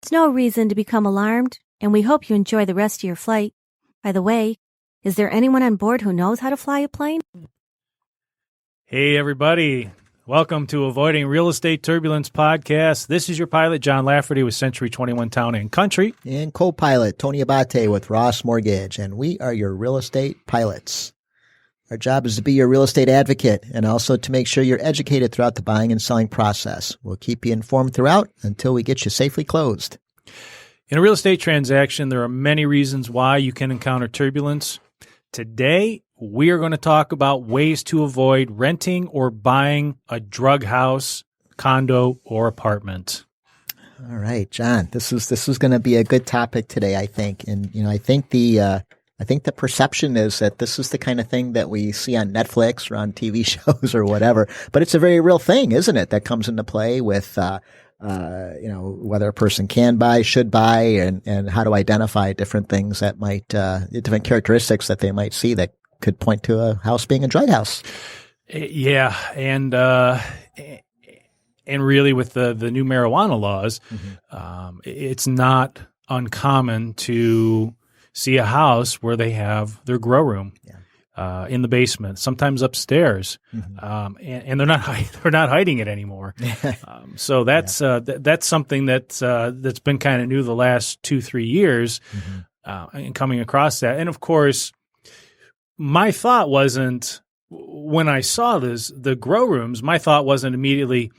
It's no reason to become alarmed, and we hope you enjoy the rest of your flight. By the way, is there anyone on board who knows how to fly a plane? Hey, everybody. Welcome to Avoiding Real Estate Turbulence podcast. This is your pilot, John Lafferty with Century 21 Town and Country. And co-pilot, Tony Abate with Ross Mortgage. And we are your real estate pilots. Our job is to be your real estate advocate and also to make sure you're educated throughout the buying and selling process. We'll keep you informed throughout until we get you safely closed. In a real estate transaction, there are many reasons why you can encounter turbulence. Today, we are going to talk about ways to avoid renting or buying a drug house, condo, or apartment. All right, John, this is going to be a good topic today, I think. And, I think the perception is that this is the kind of thing that we see on Netflix or on TV shows or whatever, but it's a very real thing, isn't it? That comes into play with, whether a person can buy, should buy, and how to identify different things that might, different characteristics that they might see that could point to a house being a drug house. Yeah. And really with the new marijuana laws, it's not uncommon to see a house where they have their grow room in the basement, sometimes upstairs, and they're not hiding it anymore. So that's something that's been kind of new the last 2-3 years, and coming across that. And of course, my thought wasn't when I saw the grow rooms. My thought wasn't immediately,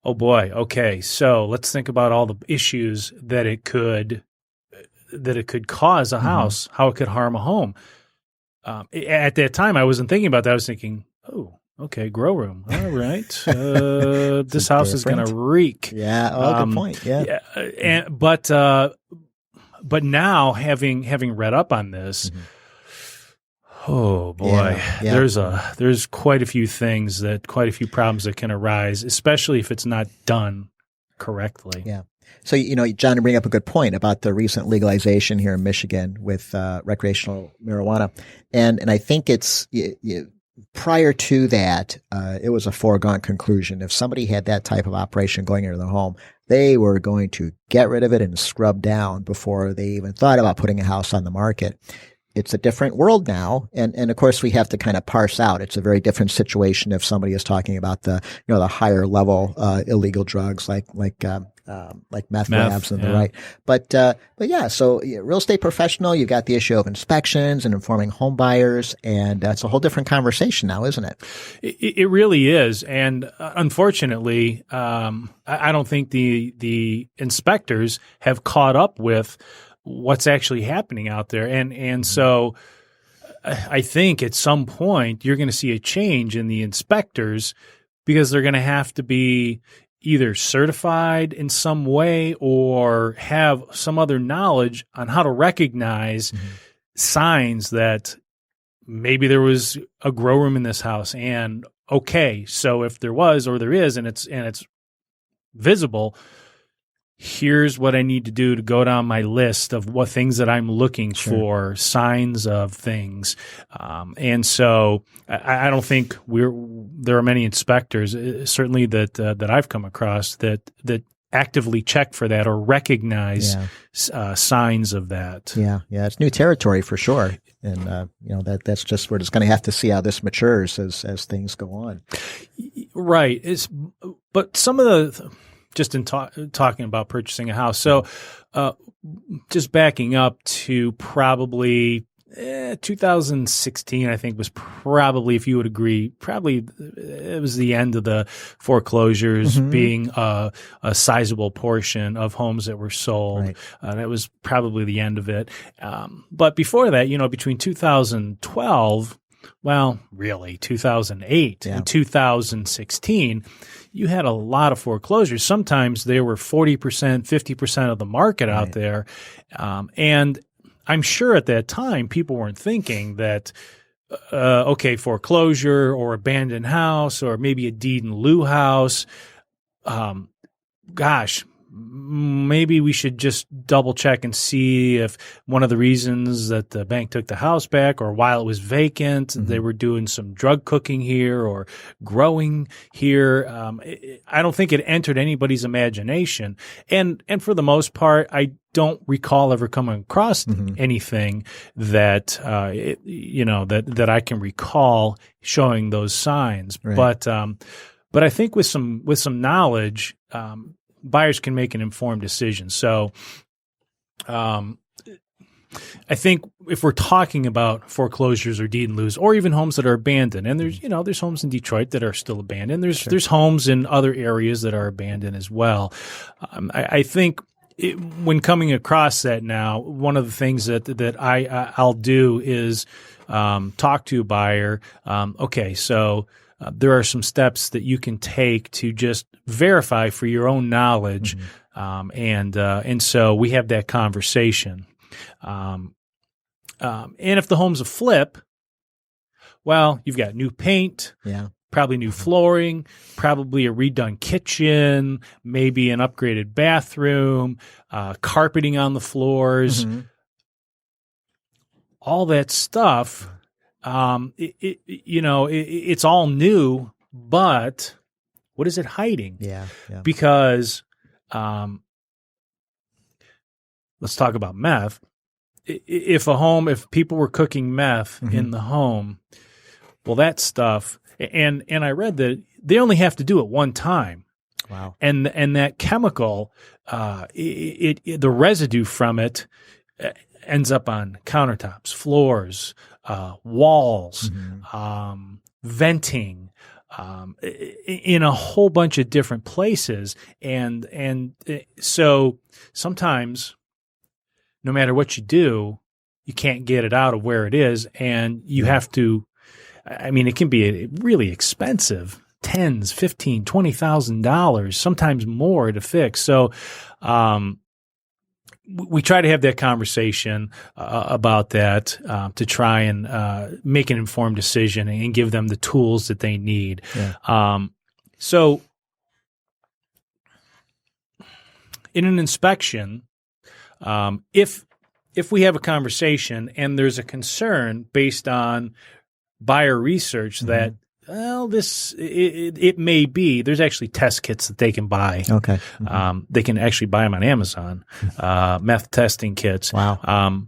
oh boy, okay, so let's think about all the issues that it could cause a house, how it could harm a home. At that time, I wasn't thinking about that. I was thinking, oh, okay, grow room. All right. This house is going to reek. Yeah. Oh, good point. Yeah. But now having read up on this, oh boy, there's quite a few problems that can arise, especially if it's not done correctly. Yeah. So, John, you bring up a good point about the recent legalization here in Michigan with recreational marijuana. And I think it's prior to that, it was a foregone conclusion. If somebody had that type of operation going into their home, they were going to get rid of it and scrub down before they even thought about putting a house on the market. It's a different world now. And of course we have to kind of parse out. It's a very different situation if somebody is talking about the higher level, illegal drugs like meth labs and the right. But yeah, so real estate professional, you've got the issue of inspections and informing home buyers. And that's a whole different conversation now, isn't it? It really is. And unfortunately, I don't think the inspectors have caught up with what's actually happening out there. And so I think at some point you're going to see a change in the inspectors because they're going to have to be either certified in some way or have some other knowledge on how to recognize signs that maybe there was a grow room in this house. And okay, so if there was or there is and it's visible, here's what I need to do to go down my list of what things that I'm looking for, signs of things. And so I don't think there are many inspectors, certainly that I've come across that actively check for that or recognize signs of that. Yeah. It's new territory for sure. And, that's just, we're just going to have to see how this matures as things go on. Right. But some of the, just in talking about purchasing a house. So just backing up to probably 2016, I think was probably, if you would agree, probably it was the end of the foreclosures being a sizable portion of homes that were sold. Right. That was probably the end of it. But before that, between 2012, well, really 2008 and 2016, you had a lot of foreclosures. Sometimes they were 40%, 50% of the market out there. And I'm sure at that time people weren't thinking that, foreclosure or abandoned house or maybe a deed in lieu house. maybe we should just double check and see if one of the reasons that the bank took the house back, or while it was vacant, they were doing some drug cooking here or growing here. I don't think it entered anybody's imagination. And for the most part, I don't recall ever coming across anything that, that I can recall showing those signs. Right. But I think with some knowledge, buyers can make an informed decision. So, I think if we're talking about foreclosures or deed in lieu, or even homes that are abandoned, and there's homes in Detroit that are still abandoned. There's homes in other areas that are abandoned as well. I think when coming across that now, one of the things that I'll do is talk to a buyer. Okay, so there are some steps that you can take to just verify for your own knowledge, and so we have that conversation. And if the home's a flip, well, you've got new paint, probably new flooring, probably a redone kitchen, maybe an upgraded bathroom, carpeting on the floors, all that stuff. It's all new, but what is it hiding? Yeah. Because let's talk about meth. If people were cooking meth in the home, well, that stuff, and I read that they only have to do it one time. Wow. And that chemical, the residue from it ends up on countertops, floors, walls, venting, in a whole bunch of different places. And so sometimes, no matter what you do, you can't get it out of where it is, and you have to. I mean, it can be really expensive, $10,000, $15,000, $20,000, sometimes more to fix. So, we try to have that conversation about that to try and make an informed decision and give them the tools that they need. Yeah. So, in an inspection, if we have a conversation and there's a concern based on buyer research that, well, it may be, there's actually test kits that they can buy. Okay. They can actually buy them on Amazon, meth testing kits. Wow.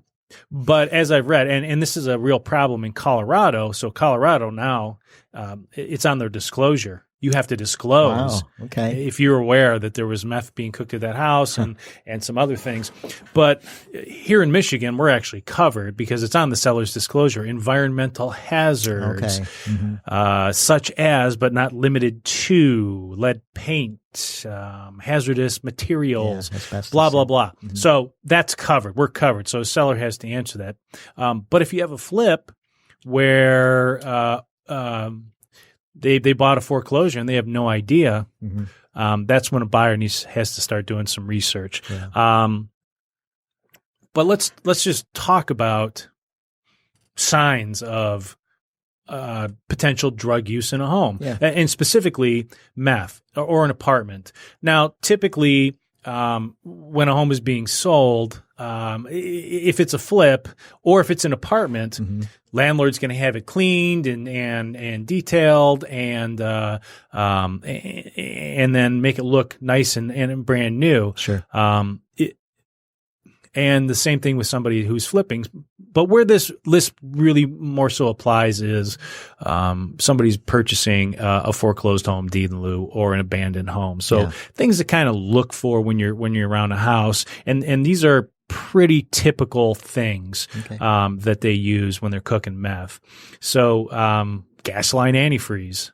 But as I've read, and this is a real problem in Colorado. So Colorado now, it's on their disclosure. You have to disclose if you're aware that there was meth being cooked at that house and some other things. But here in Michigan, we're actually covered because it's on the seller's disclosure. Environmental hazards, such as but not limited to lead paint, hazardous materials, blah, blah, blah. So that's covered. We're covered. So a seller has to answer that. But if you have a flip where they bought a foreclosure and they have no idea, that's when a buyer has to start doing some research. Yeah. But let's just talk about signs of potential drug use in a home, and specifically meth or an apartment. Now, typically, when a home is being sold, if it's a flip or if it's an apartment, landlord's going to have it cleaned and detailed and then make it look nice and brand new. Sure. And the same thing with somebody who's flipping. But where this list really more so applies is somebody's purchasing a foreclosed home, deed in lieu, or an abandoned home. So things to kind of look for when you're around a house, and these are pretty typical things that they use when they're cooking meth. So gasoline antifreeze.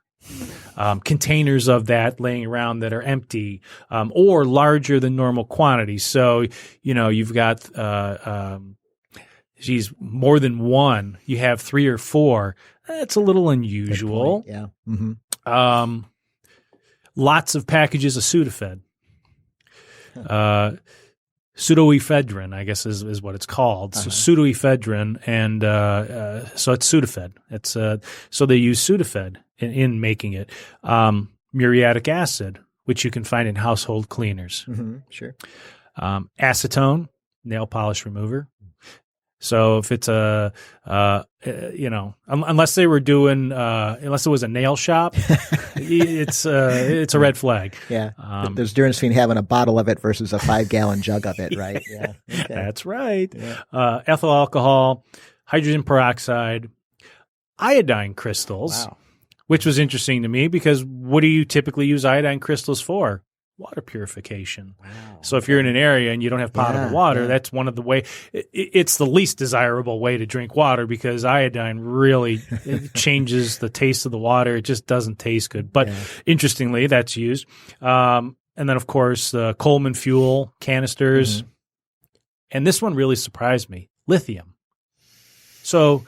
Containers of that laying around that are empty, or larger than normal quantities. So, you've got, more than one. You have 3 or 4. That's a little unusual. Yeah. Lots of packages of Sudafed. Pseudoephedrine, I guess is what it's called. So pseudoephedrine, and so it's Sudafed. It's so they use Sudafed in making it. Muriatic acid. which you can find in household cleaners. Mm-hmm. Sure. Acetone, nail polish remover. So if it's unless they were doing, unless it was a nail shop, it's a red flag. Yeah. There's a difference between having a bottle of it versus a 5-gallon jug of it, right? Yeah. Okay. That's right. Yeah. Ethyl alcohol, hydrogen peroxide, iodine crystals, Wow. which was interesting to me because what do you typically use iodine crystals for? Water purification. Wow. So if you're in an area and you don't have potable water, that's one of the way. It's the least desirable way to drink water because iodine really changes the taste of the water. It just doesn't taste good. But interestingly, that's used. And then, of course, the Coleman fuel canisters. Mm-hmm. And this one really surprised me: lithium. So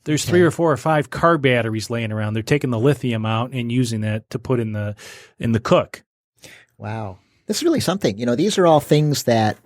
there's 3 or 4 or 5 car batteries laying around. They're taking the lithium out and using that to put in the cook. Wow. This is really something. These are all things that,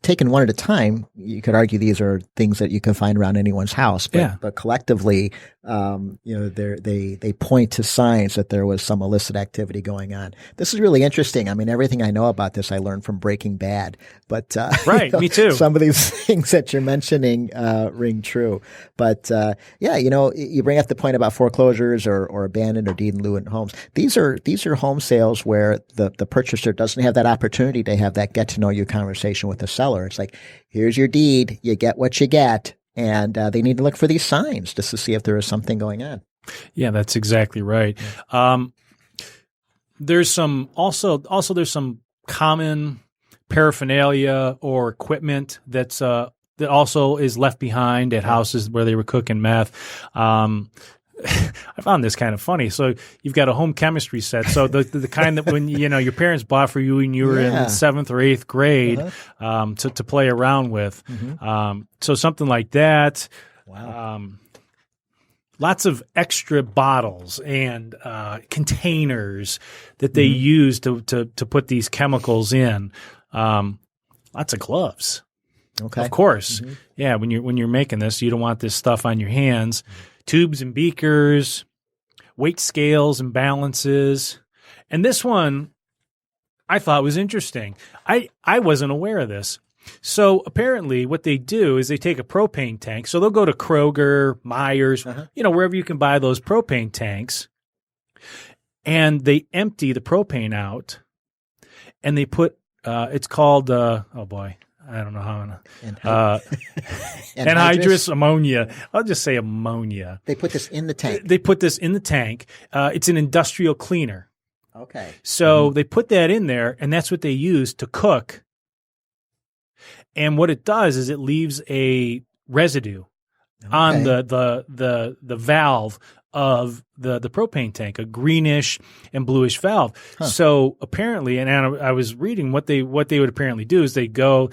taken one at a time, you could argue these are things that you can find around anyone's house. But collectively, they point to signs that there was some illicit activity going on. This is really interesting. I mean, everything I know about this, I learned from Breaking Bad. But right, me too. Some of these things that you're mentioning ring true. But you bring up the point about foreclosures or abandoned or deed in lieu in homes. These are home sales where the purchaser doesn't have that opportunity to have that get to know you conversation with the seller. It's like, here's your deed, you get what you get, and they need to look for these signs just to see if there is something going on. Yeah, that's exactly right. There's some there's some common paraphernalia or equipment that also is left behind at houses where they were cooking meth. I found this kind of funny. So you've got a home chemistry set. So the kind that when your parents bought for you when you were in 7th or 8th grade to play around with. Mm-hmm. So something like that. Wow. Lots of extra bottles and containers that they use to put these chemicals in. Lots of gloves. Okay. Of course. Mm-hmm. Yeah, when you're making this, you don't want this stuff on your hands. Tubes and beakers, weight scales and balances. And this one I thought was interesting. I wasn't aware of this. So apparently what they do is they take a propane tank. So they'll go to Kroger, Myers, wherever you can buy those propane tanks. And they empty the propane out and they put, it's called, I don't know how. Anhydrous ammonia. I'll just say ammonia. They put this in the tank. It's an industrial cleaner. Okay. So they put that in there, and that's what they use to cook. And what it does is it leaves a residue on the valve of the propane tank, a greenish and bluish valve. Huh. So apparently, and I was reading what they would apparently do is they buy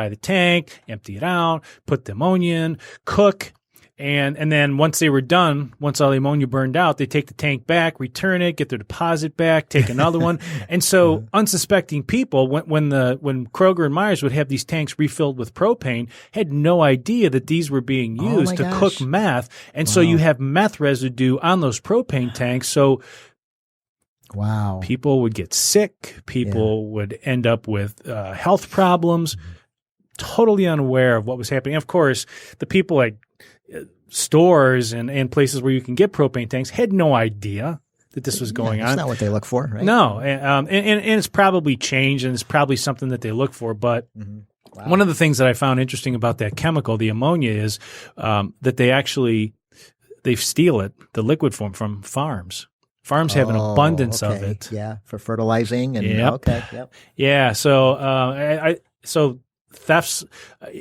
the tank, empty it out, put the ammonia in, cook, and then once they were done, once all the ammonia burned out, they take the tank back, return it, get their deposit back, take another one. And so unsuspecting people, when Kroger and Myers would have these tanks refilled with propane, had no idea that these were being used to cook meth. And so you have meth residue on those propane tanks. So people would get sick. People would end up with health problems, totally unaware of what was happening. Of course, the people at stores and places where you can get propane tanks had no idea that this was going on. That's not what they look for, right? No, and it's probably changed, and it's probably something that they look for. But one of the things that I found interesting about that chemical, the ammonia, is that they steal it, the liquid form, from farms. Farms have an abundance of it. Yeah, for fertilizing and Yeah, so thefts,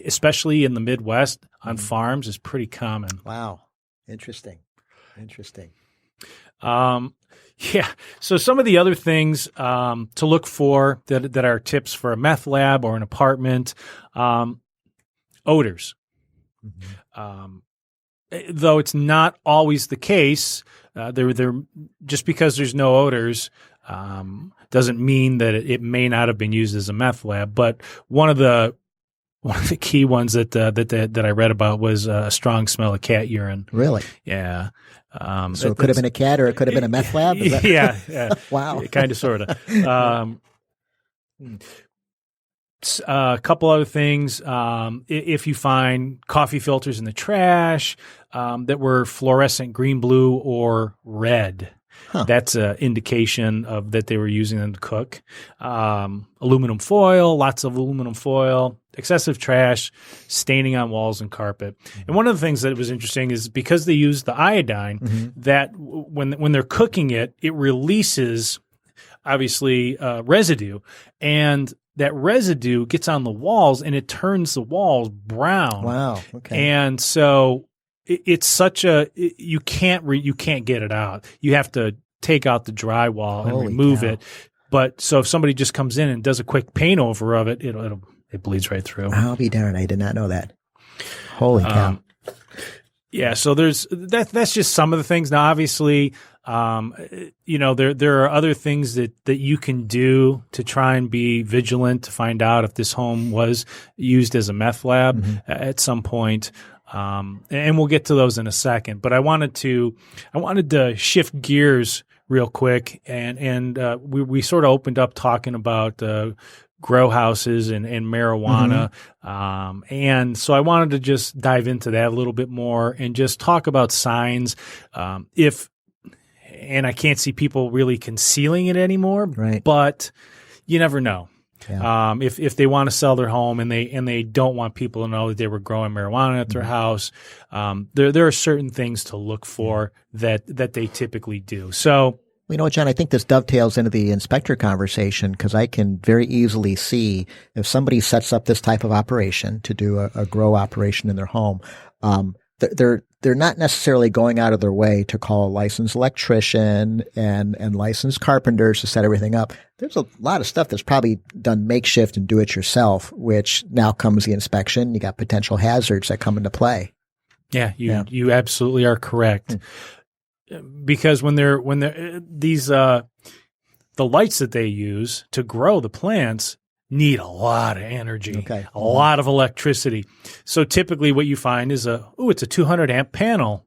especially in the Midwest on farms, is pretty common. Wow. Interesting. So some of the other things to look for that are tips for a meth lab or an apartment, odors. Though it's not always the case, they're just because there's no odors doesn't mean that it may not have been used as a meth lab. But one of the key ones that I read about was a strong smell of cat urine. Really? Yeah. So it could have been a cat, or it could have been a meth lab. Is that- yeah. Wow. Kind of, sort of. A couple other things. If you find coffee filters in the trash that were fluorescent green, blue, or red, that's an indication of that they were using them to cook. Aluminum foil, lots of aluminum foil, excessive trash, staining on walls and carpet. And one of the things that was interesting is because they use the iodine, that when they're cooking it, it releases obviously residue, and that residue gets on the walls and it turns the walls brown. Wow. Okay. And so it's such a you can't get it out. You have to take out the drywall and remove it. But so if somebody just comes in and does a quick paint over of it, it bleeds right through. I'll be darned. I did not know that. Holy cow. Yeah, so that's just some of the things. Now, obviously, there are other things that you can do to try and be vigilant to find out if this home was used as a meth lab at some point. And we'll get to those in a second. But I wanted to shift gears real quick, and we sort of opened up talking about grow houses and marijuana. And so I wanted to just dive into that a little bit more and just talk about signs. And I can't see people really concealing it anymore, right? But you never know. Yeah. If they want to sell their home and they don't want people to know that they were growing marijuana at their house, there are certain things to look for that they typically do. So, John, I think this dovetails into the inspector conversation, because I can very easily see if somebody sets up this type of operation to do a grow operation in their home, they're not necessarily going out of their way to call a licensed electrician and licensed carpenters to set everything up. There's a lot of stuff that's probably done makeshift and do it yourself, which now comes the inspection. You got potential hazards that come into play. Yeah, you absolutely are correct. Because when these the lights that they use to grow the plants need a lot of energy, a lot of electricity. So typically what you find is it's a 200 amp panel.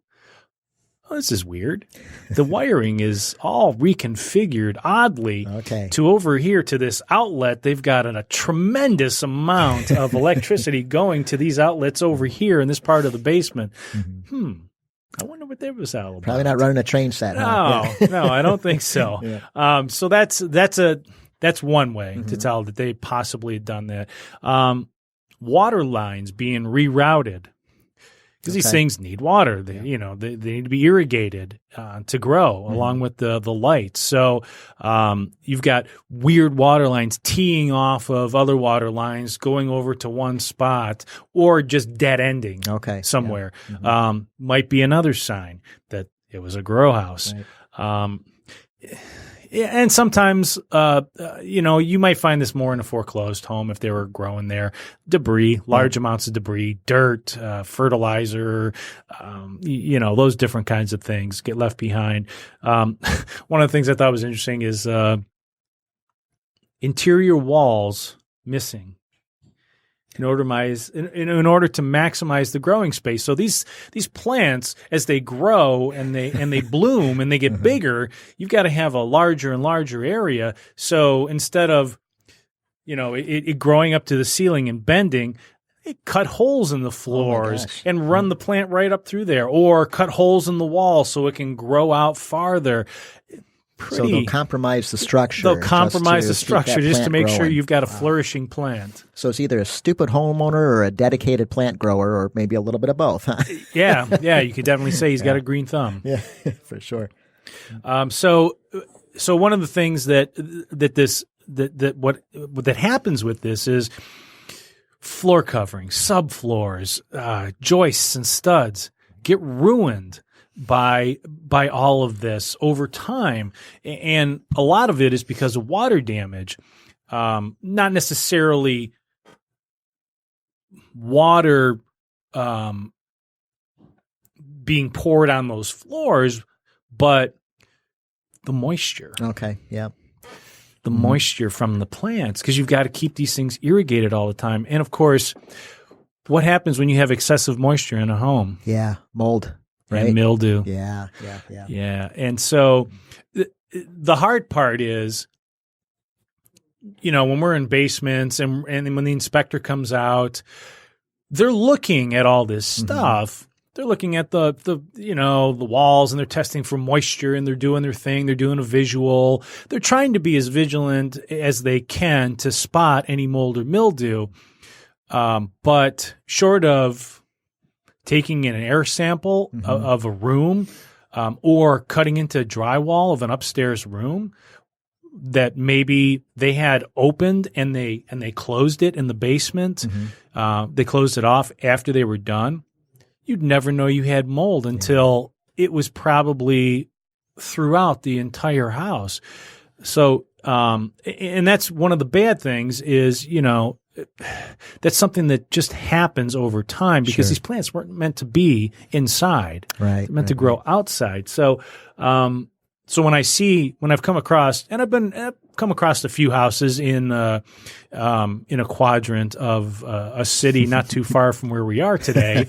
Oh, this is weird. The wiring is all reconfigured oddly to over here to this outlet. They've got a tremendous amount of electricity going to these outlets over here in this part of the basement. I wonder what that was all about. Probably not running a train set. No, I don't think so. So that's one way to tell that they possibly had done that. Water lines being rerouted, because these things need water. They need to be irrigated to grow along with the lights. So you've got weird water lines teeing off of other water lines going over to one spot, or just dead ending somewhere. Might be another sign that it was a grow house. Right. And sometimes, you might find this more in a foreclosed home if they were growing there. Debris, large amounts of debris, dirt, fertilizer, those different kinds of things get left behind. One of the things I thought was interesting is interior walls missing. In order to maximize the growing space. So these plants, as they grow and they bloom and they get bigger, you've got to have a larger and larger area. So instead of it growing up to the ceiling and bending, they cut holes in the floors and run the plant right up through there, or cut holes in the wall so it can grow out farther. So they'll compromise the structure. Just to make sure you've got a flourishing plant. So it's either a stupid homeowner or a dedicated plant grower, or maybe a little bit of both. Huh? Yeah, you could definitely say he's got a green thumb. Yeah, for sure. So one of the things that happens with this is floor coverings, subfloors, joists and studs get ruined by all of this over time. And a lot of it is because of water damage, not necessarily water being poured on those floors, but the moisture. Okay, yeah. The moisture from the plants, because you've got to keep these things irrigated all the time. And of course, what happens when you have excessive moisture in a home? Yeah, mold. right? And mildew. Yeah. Yeah. And so the hard part is, when we're in basements and when the inspector comes out, they're looking at all this stuff. They're looking at the walls, and they're testing for moisture, and they're doing their thing. They're doing a visual. They're trying to be as vigilant as they can to spot any mold or mildew. But short of taking an air sample of a room, or cutting into drywall of an upstairs room that maybe they had opened and they closed it in the basement, they closed it off after they were done, you'd never know you had mold until it was probably throughout the entire house. So, and that's one of the bad things is, that's something that just happens over time because these plants weren't meant to be inside. Right. They're meant to grow outside. So, so when I've come across, and I've come across a few houses in a quadrant of a city not too far from where we are today,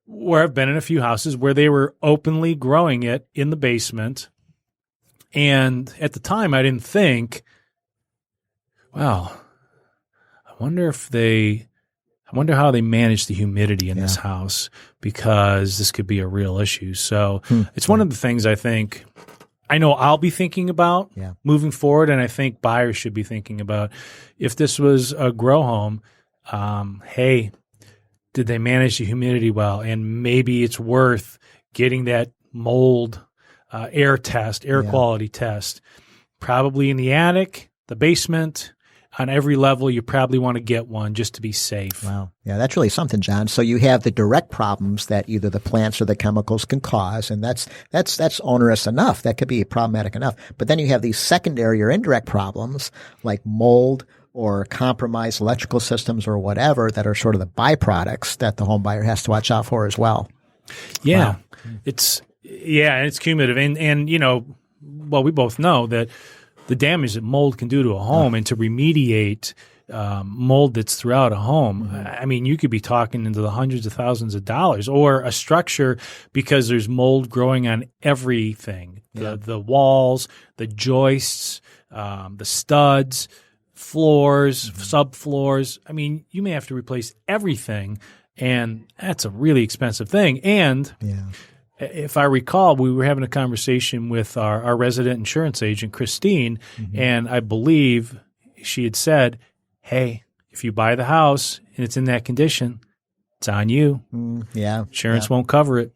where I've been in a few houses where they were openly growing it in the basement. And at the time, I didn't think, well, I wonder how they manage the humidity in this house, because this could be a real issue. So it's one of the things I know I'll be thinking about moving forward, and I think buyers should be thinking about. If this was a grow home, hey, did they manage the humidity well? And maybe it's worth getting that mold air quality test, probably in the attic, the basement. On every level, you probably want to get one just to be safe. Wow. Yeah, that's really something, John. So you have the direct problems that either the plants or the chemicals can cause, and that's onerous enough. That could be problematic enough. But then you have these secondary or indirect problems like mold or compromised electrical systems or whatever that are sort of the byproducts that the home buyer has to watch out for as well. Yeah. Wow. It's cumulative. And we both know that the damage that mold can do to a home, and to remediate mold that's throughout a home. I mean, you could be talking into the hundreds of thousands of dollars, or a structure because there's mold growing on everything, the walls, the joists, the studs, floors, subfloors. I mean, you may have to replace everything, and that's a really expensive thing. And if I recall, we were having a conversation with our resident insurance agent, Christine, and I believe she had said, hey, if you buy the house and it's in that condition, it's on you. Insurance won't cover it.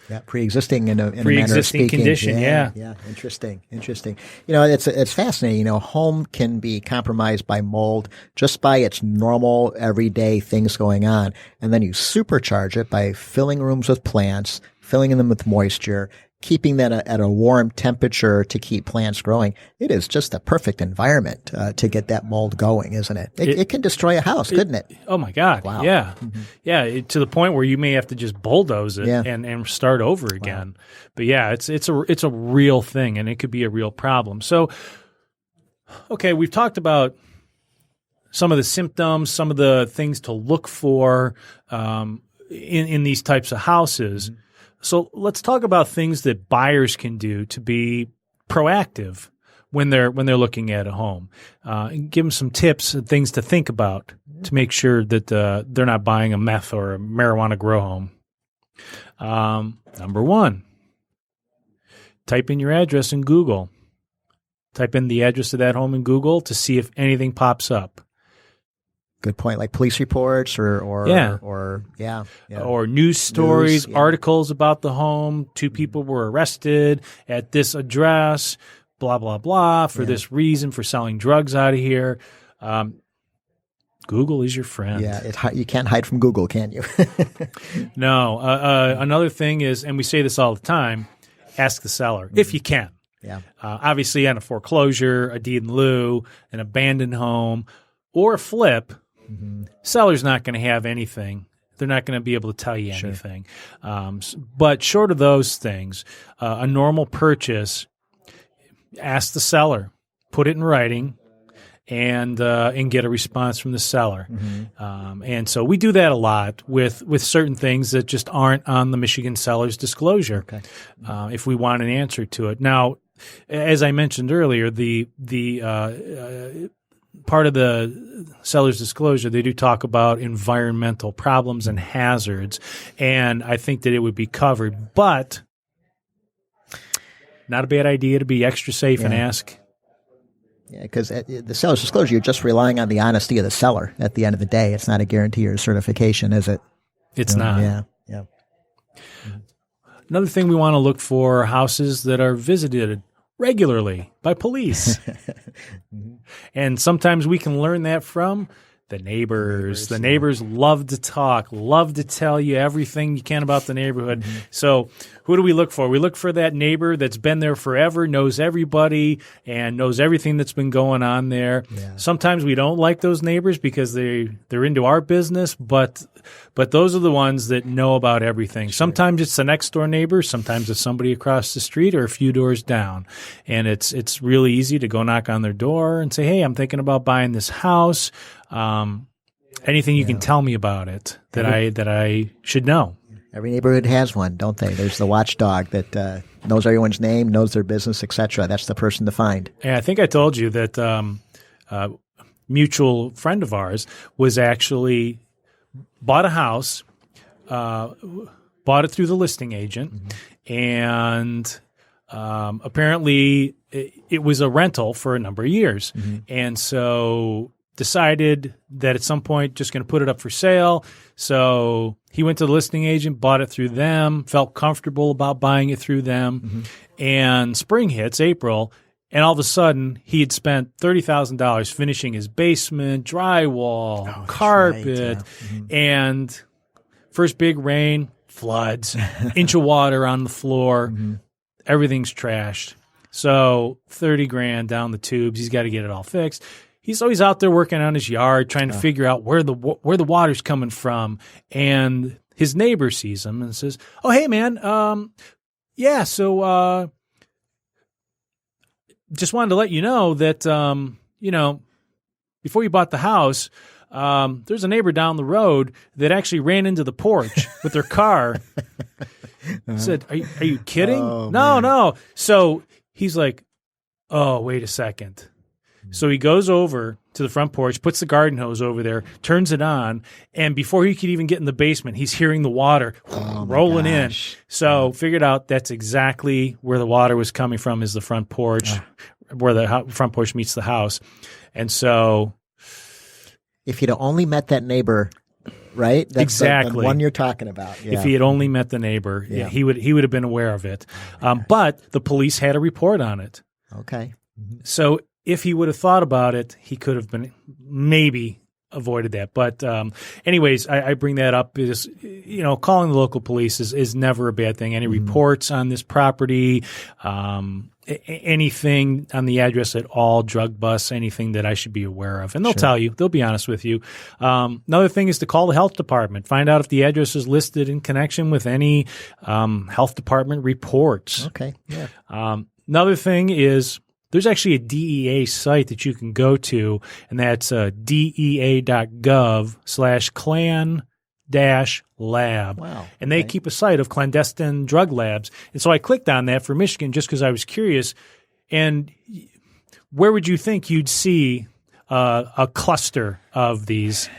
Yeah, pre-existing in a manner of speaking. Condition, yeah. Interesting. It's fascinating. Home can be compromised by mold just by its normal everyday things going on, and then you supercharge it by filling rooms with plants, filling them with moisture, keeping that at a warm temperature to keep plants growing. It is just a perfect environment to get that mold going, isn't it? It can destroy a house, couldn't it? Oh my God! Wow. Yeah, to the point where you may have to just bulldoze it and start over again. But it's a real thing, and it could be a real problem. So, okay, we've talked about some of the symptoms, some of the things to look for in these types of houses. So let's talk about things that buyers can do to be proactive when they're looking at a home. And give them some tips and things to think about to make sure that they're not buying a meth or a marijuana grow home. Number one, type in your address in Google. Type in the address of that home in Google to see if anything pops up. Good point. Like police reports or news stories, articles about the home. 2 people were arrested at this address, blah, blah, blah, for this reason, for selling drugs out of here. Google is your friend. Yeah, you can't hide from Google, can you? No. Another thing is, and we say this all the time, ask the seller if you can. Yeah. Obviously, on a foreclosure, a deed in lieu, an abandoned home, or a flip, seller's not going to have anything. They're not going to be able to tell you anything. But short of those things, a normal purchase, ask the seller, put it in writing, and get a response from the seller. And so we do that a lot with certain things that just aren't on the Michigan seller's disclosure. Okay. If we want an answer to it. Now, as I mentioned earlier, the part of the seller's disclosure, they do talk about environmental problems and hazards, and I think that it would be covered, but not a bad idea to be extra safe and ask. Yeah, because the seller's disclosure, you're just relying on the honesty of the seller at the end of the day. It's not a guarantee or certification, is it? It's not. Yeah. Another thing we want to look for are houses that are visited regularly by police. And sometimes we can learn that from the neighbors. The neighbors love to talk, love to tell you everything you can about the neighborhood. So who do we look for? We look for that neighbor that's been there forever, knows everybody, and knows everything that's been going on there. Yeah. Sometimes we don't like those neighbors because they're into our business, but those are the ones that know about everything. Sure. Sometimes it's the next door neighbor, sometimes it's somebody across the street or a few doors down. And it's really easy to go knock on their door and say, hey, I'm thinking about buying this house. Anything you can tell me about it that I should know. Every neighborhood has one, don't they? There's the watchdog that knows everyone's name, knows their business, etc. That's the person to find. And I think I told you that mutual friend of ours was actually bought a house, bought it through the listing agent, and apparently it was a rental for a number of years. And so decided that at some point just going to put it up for sale. So he went to the listing agent, bought it through them, felt comfortable about buying it through them. And spring hits, April, and all of a sudden he had spent $30,000 finishing his basement, drywall, carpet, and first big rain, floods, inch of water on the floor, everything's trashed. So $30,000 down the tubes, he's got to get it all fixed. He's always out there working on his yard, trying to figure out where the water's coming from. And his neighbor sees him and says, "Oh, hey, man, so just wanted to let you know that before you bought the house, there's a neighbor down the road that actually ran into the porch with their car." I said, "Are you kidding?" Oh, No. So he's like, "Oh, wait a second." So he goes over to the front porch, puts the garden hose over there, turns it on, and before he could even get in the basement, he's hearing the water rolling in. So figured out that's exactly where the water was coming from, is the front porch, where the front porch meets the house. And so if you'd only met that neighbor, right? That's exactly the one you're talking about. Yeah. If he had only met the neighbor, he would have been aware of it. But the police had a report on it. Okay. So if he would have thought about it, he could have been maybe avoided that. But anyways, I bring that up because, calling the local police is never a bad thing. Any reports on this property, anything on the address at all, drug busts, anything that I should be aware of. And they'll tell you. They'll be honest with you. Another thing is to call the health department. Find out if the address is listed in connection with any health department reports. Okay, yeah. Another thing is, there's actually a DEA site that you can go to, and that's dea.gov/clan-lab. Wow. And they keep a site of clandestine drug labs. And so I clicked on that for Michigan just because I was curious. And where would you think you'd see a cluster of these?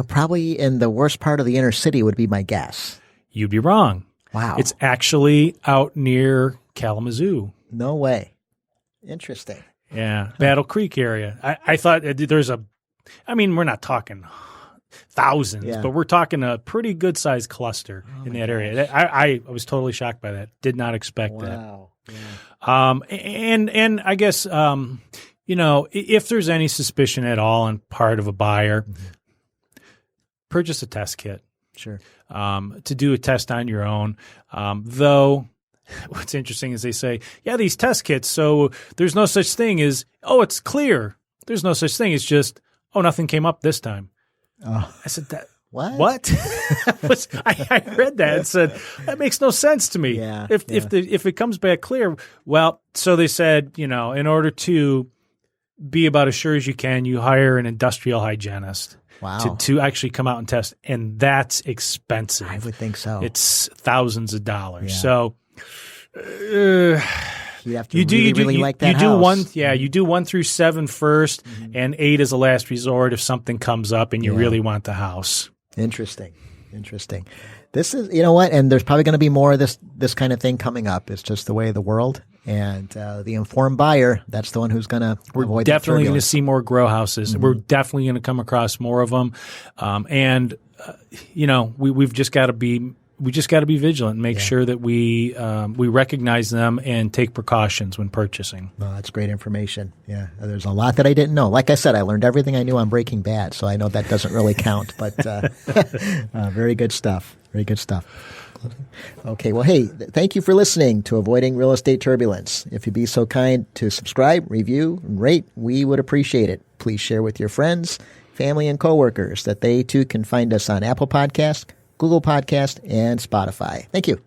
Probably in the worst part of the inner city would be my guess. You'd be wrong. Wow. It's actually out near Kalamazoo. No way. Interesting. Yeah, Battle Creek area. I thought we're not talking thousands, but we're talking a pretty good sized cluster in that area. I was totally shocked by that. Did not expect that. Wow. Yeah. And I guess if there's any suspicion at all on part of a buyer, purchase a test kit. Sure. To do a test on your own, though. What's interesting is they say, these test kits, so there's no such thing as, it's clear. There's no such thing as just, nothing came up this time. I said, what? I read that and said, that makes no sense to me. Yeah, if it comes back clear, well, so they said, in order to be about as sure as you can, you hire an industrial hygienist. Wow. To actually come out and test. And that's expensive. I would think so. It's thousands of dollars. Yeah. So you have to really like that house. You do 1 through 7 first, and 8 is a last resort if something comes up and you really want the house. Interesting. This is, you know what, and there's probably going to be more of this kind of thing coming up. It's just the way of the world. And the informed buyer, that's the one who's going to avoid. We're definitely going to see more grow houses. We're definitely going to come across more of them. We've just got to be vigilant and make sure that we recognize them and take precautions when purchasing. Oh, that's great information. Yeah, there's a lot that I didn't know. Like I said, I learned everything I knew on Breaking Bad, so I know that doesn't really count. But very good stuff. Very good stuff. Okay, well, hey, thank you for listening to Avoiding Real Estate Turbulence. If you'd be so kind to subscribe, review, and rate, we would appreciate it. Please share with your friends, family, and coworkers that they too can find us on Apple Podcasts, Google Podcast, and Spotify. Thank you.